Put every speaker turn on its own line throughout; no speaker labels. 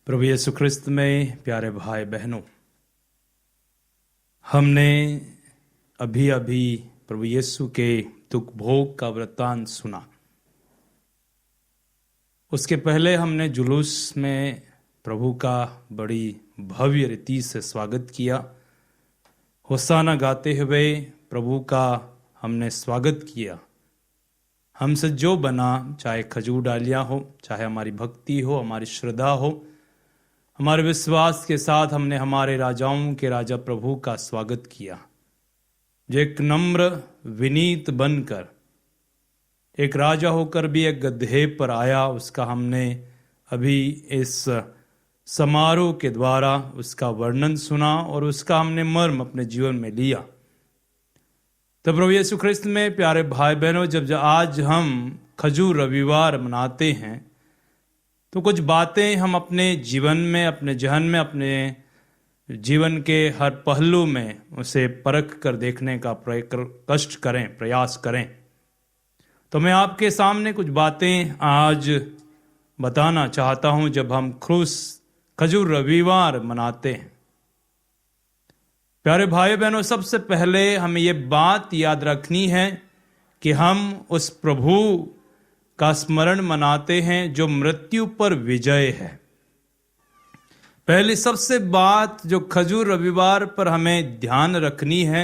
प्रभु यीशु ख्रिस्त में प्यारे भाई बहनों, हमने अभी अभी प्रभु यीशु के दुख भोग का वृत्तांत सुना। उसके पहले हमने जुलूस में प्रभु का बड़ी भव्य रीति से स्वागत किया। होसाना गाते हुए प्रभु का हमने स्वागत किया। हमसे जो बना, चाहे खजूर डालियाँ हो, चाहे हमारी भक्ति हो, हमारी श्रद्धा हो, हमारे विश्वास के साथ हमने हमारे राजाओं के राजा प्रभु का स्वागत किया, जो एक नम्र विनीत बनकर एक राजा होकर भी एक गधे पर आया। उसका हमने अभी इस समारोह के द्वारा उसका वर्णन सुना और उसका हमने मर्म अपने जीवन में लिया। तो प्रभु यीशु ख्रिस्त में प्यारे भाई बहनों, जब आज हम खजूर रविवार मनाते हैं तो कुछ बातें हम अपने जीवन में, अपने जहन में, अपने जीवन के हर पहलू में उसे परख कर देखने का प्रयास करें। तो मैं आपके सामने कुछ बातें आज बताना चाहता हूं। जब हम खजूर रविवार मनाते हैं, प्यारे भाई बहनों, सबसे पहले हमें ये बात याद रखनी है कि हम उस प्रभु का स्मरण मनाते हैं जो मृत्यु पर विजय है। पहली सबसे बात जो खजूर रविवार पर हमें ध्यान रखनी है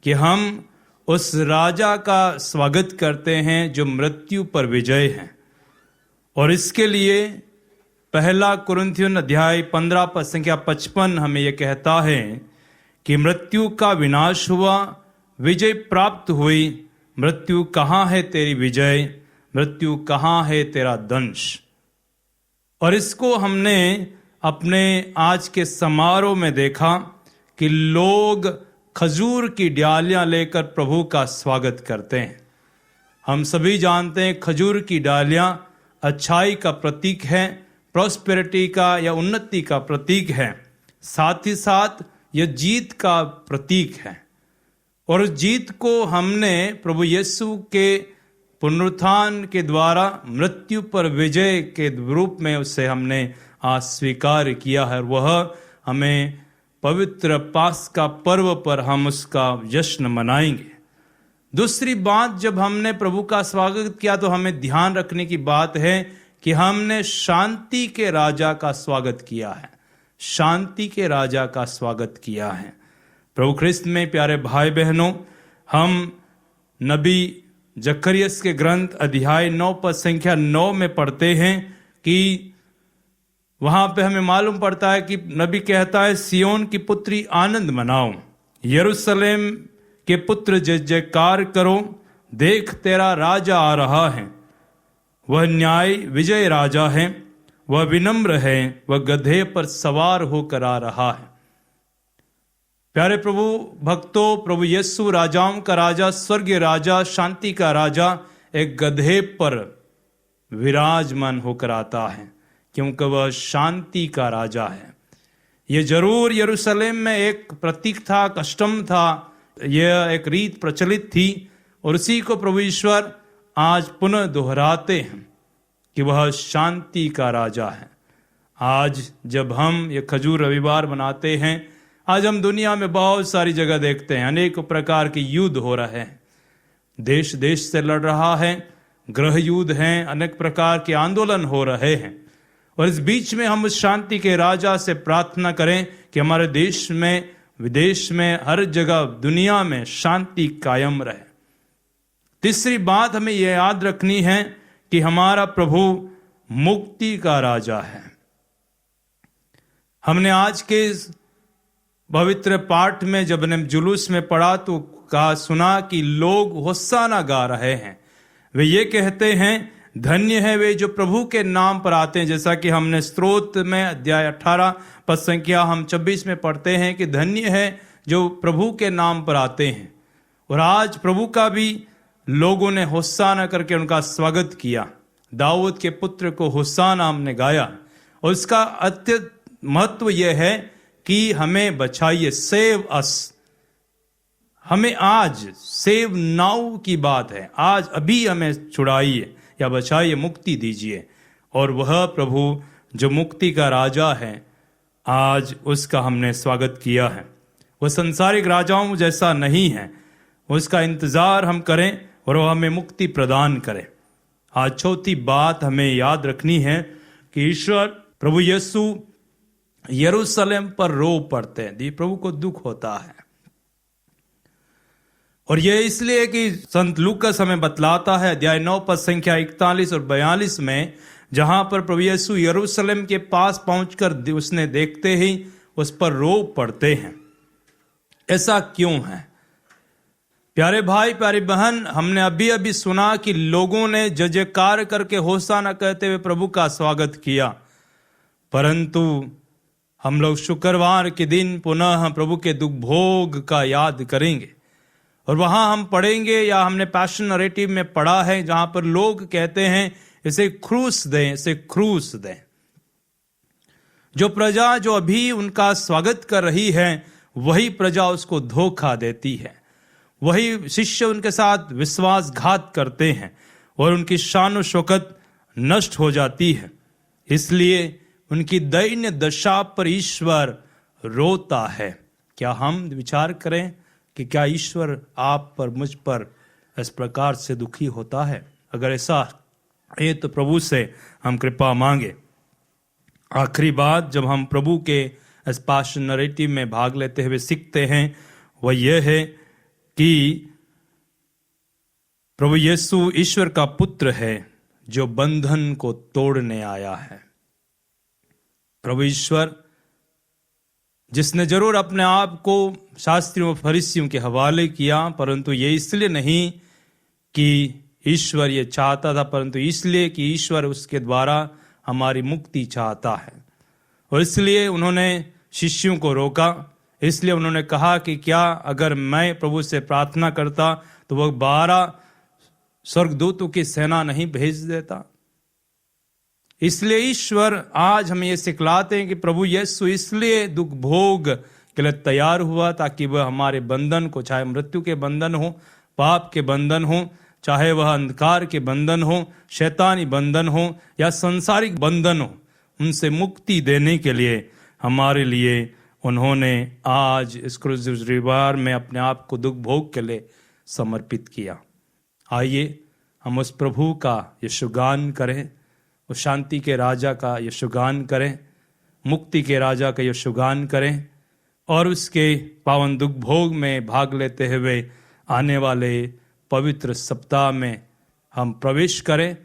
कि हम उस राजा का स्वागत करते हैं जो मृत्यु पर विजय है। और इसके लिए पहला कुरिन्थियों अध्याय 15 पद संख्या 55 हमें यह कहता है कि मृत्यु का विनाश हुआ, विजय प्राप्त हुई। मृत्यु कहाँ है तेरी विजय, मृत्यु कहाँ है तेरा दंश। और इसको हमने अपने आज के समारोह में देखा कि लोग खजूर की डालियां लेकर प्रभु का स्वागत करते हैं। हम सभी जानते हैं खजूर की डालियां अच्छाई का प्रतीक है, प्रॉस्पेरिटी का या उन्नति का प्रतीक है, साथ ही साथ यह जीत का प्रतीक है। और उस जीत को हमने प्रभु यीशु के पुनरुत्थान के द्वारा मृत्यु पर विजय के रूप में उसे हमने आज स्वीकार किया है। वह हमें पवित्र पास्का पर्व पर हम उसका जश्न मनाएंगे। दूसरी बात, जब हमने प्रभु का स्वागत किया तो हमें ध्यान रखने की बात है कि हमने शांति के राजा का स्वागत किया है। शांति के राजा का स्वागत किया है। प्रभु ख्रिस्त में प्यारे भाई बहनों, हम नबी जकरियस के ग्रंथ अध्याय 9 पद संख्या 9 में पढ़ते हैं कि वहां पे हमें मालूम पड़ता है कि नबी कहता है, सियोन की पुत्री आनंद मनाओ, यरूशलेम के पुत्र जय जयकार करो, देख तेरा राजा आ रहा है, वह न्याय विजय राजा है, वह विनम्र है, वह गधे पर सवार होकर आ रहा है। प्यारे प्रभु भक्तों, प्रभु यीशु राजाओं का राजा, स्वर्गीय राजा, शांति का राजा एक गधे पर विराजमान होकर आता है, क्योंकि वह शांति का राजा है। यह जरूर यरूशलेम में एक प्रतीक था, कस्टम था, यह एक रीत प्रचलित थी और उसी को प्रभु ईश्वर आज पुनः दोहराते हैं कि वह शांति का राजा है। आज जब हम ये खजूर रविवार मनाते हैं, आज हम दुनिया में बहुत सारी जगह देखते हैं, अनेक प्रकार के युद्ध हो रहे हैं, देश देश से लड़ रहा है, गृह युद्ध हैं, अनेक प्रकार के आंदोलन हो रहे हैं। और इस बीच में हम उस शांति के राजा से प्रार्थना करें कि हमारे देश में, विदेश में, हर जगह दुनिया में शांति कायम रहे। तीसरी बात हमें यह याद रखनी है कि हमारा प्रभु मुक्ति का राजा है। हमने आज के पवित्र पाठ में जब हमने जुलूस में पढ़ा तो कहा सुना कि लोग होसाना गा रहे हैं। वे ये कहते हैं, धन्य है वे जो प्रभु के नाम पर आते हैं। जैसा कि हमने स्तोत्र में अध्याय 18 पद संख्या हम 26 में पढ़ते हैं कि धन्य है जो प्रभु के नाम पर आते हैं। और आज प्रभु का भी लोगों ने होसाना करके उनका स्वागत किया। दाऊद के पुत्र को होसाना हमने गाया और उसका अत्यंत महत्व यह है कि हमें बचाइए, सेव अस। हमें आज सेव नाउ की बात है, आज अभी हमें छुड़ाइए या बचाइए, मुक्ति दीजिए। और वह प्रभु जो मुक्ति का राजा है, आज उसका हमने स्वागत किया है। वो संसारिक राजाओं जैसा नहीं है। उसका इंतजार हम करें और वो हमें मुक्ति प्रदान करे। आज चौथी बात हमें याद रखनी है कि ईश्वर प्रभु यीशु यरूशलेम पर रो पड़ते हैं। प्रभु को दुख होता है, और यह इसलिए कि संत लूकास हमें बतलाता है अध्याय 9 पद संख्या 41 और 42 में, जहां पर प्रभु यीशु यरूशलेम के पास पहुंचकर उसने देखते ही उस पर रो पड़ते हैं। ऐसा क्यों है? प्यारे भाई प्यारी बहन, हमने अभी अभी सुना कि लोगों ने जय जयकार करके होशाना कहते हुए प्रभु का स्वागत किया, परंतु हम लोग शुक्रवार के दिन पुनः प्रभु के दुख भोग का याद करेंगे, और वहां हम पढ़ेंगे, या हमने पैशन नरेटिव में पढ़ा है, जहां पर लोग कहते हैं इसे क्रूस दें, इसे क्रूस दें। जो प्रजा जो अभी उनका स्वागत कर रही है, वही प्रजा उसको धोखा देती है। वही शिष्य उनके साथ विश्वासघात करते हैं और उनकी शान शौकत नष्ट हो जाती है। इसलिए उनकी दयनीय दशा पर ईश्वर रोता है। क्या हम विचार करें कि क्या ईश्वर आप पर, मुझ पर इस प्रकार से दुखी होता है? अगर ऐसा है तो प्रभु से हम कृपा मांगे। आखिरी बात जब हम प्रभु के इस पैशन नरेटिव में भाग लेते हुए सीखते हैं, वह यह है कि प्रभु यीशु ईश्वर का पुत्र है जो बंधन को तोड़ने आया है। प्रभु ईश्वर जिसने जरूर अपने आप को शास्त्रियों और फरीसियों के हवाले किया, परंतु ये इसलिए नहीं कि ईश्वर ये चाहता था, परंतु इसलिए कि ईश्वर उसके द्वारा हमारी मुक्ति चाहता है। और इसलिए उन्होंने शिष्यों को रोका। इसलिए उन्होंने कहा कि क्या अगर मैं प्रभु से प्रार्थना करता तो वह 12 स्वर्गदूतों की सेना नहीं भेज देता? इसलिए ईश्वर आज हमें ये सिखलाते हैं कि प्रभु यीशु इसलिए दुख भोग के लिए तैयार हुआ ताकि वह हमारे बंधन को, चाहे मृत्यु के बंधन हो, पाप के बंधन हो, चाहे वह अंधकार के बंधन हो, शैतानी बंधन हो या सांसारिक बंधन हो, उनसे मुक्ति देने के लिए हमारे लिए उन्होंने आज इस क्रूस रविवार में अपने आप को दुख भोग के लिए समर्पित किया। आइए हम उस प्रभु का यशोगान करें, उस शांति के राजा का यशोगान करें, मुक्ति के राजा का यशोगान करें, और उसके पावन दुख भोग में भाग लेते हुए आने वाले पवित्र सप्ताह में हम प्रवेश करें,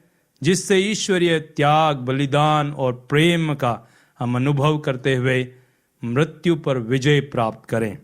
जिससे ईश्वरीय त्याग, बलिदान और प्रेम का हम अनुभव करते हुए मृत्यु पर विजय प्राप्त करें।